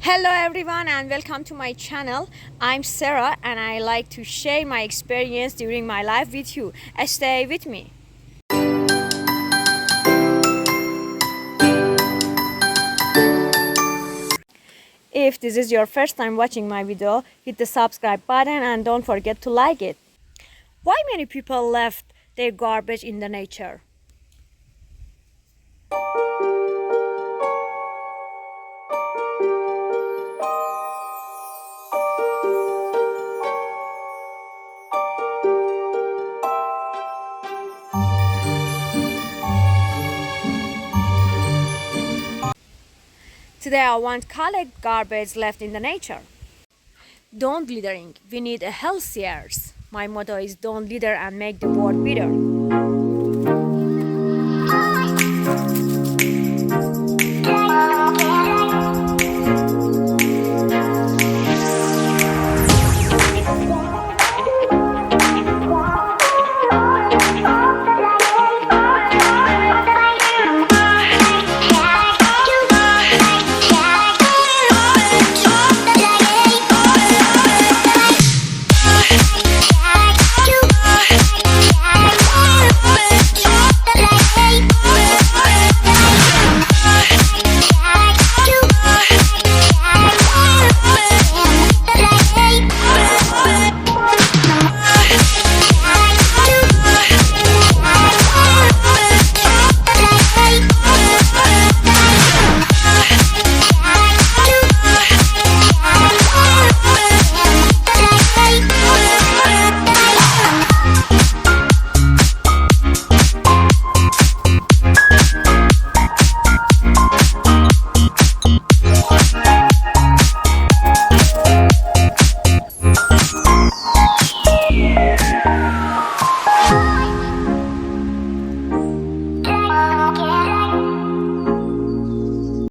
Hello everyone and welcome to my channel. I'm Sarah and I like to share my experience during my life with you. Stay with me. If this is your first time watching my video, hit the subscribe button and don't forget to like it. Why many people left their garbage in the nature? Today I want to collect garbage left in the nature. Don't littering. We need a healthier. My motto is don't litter and make the world better.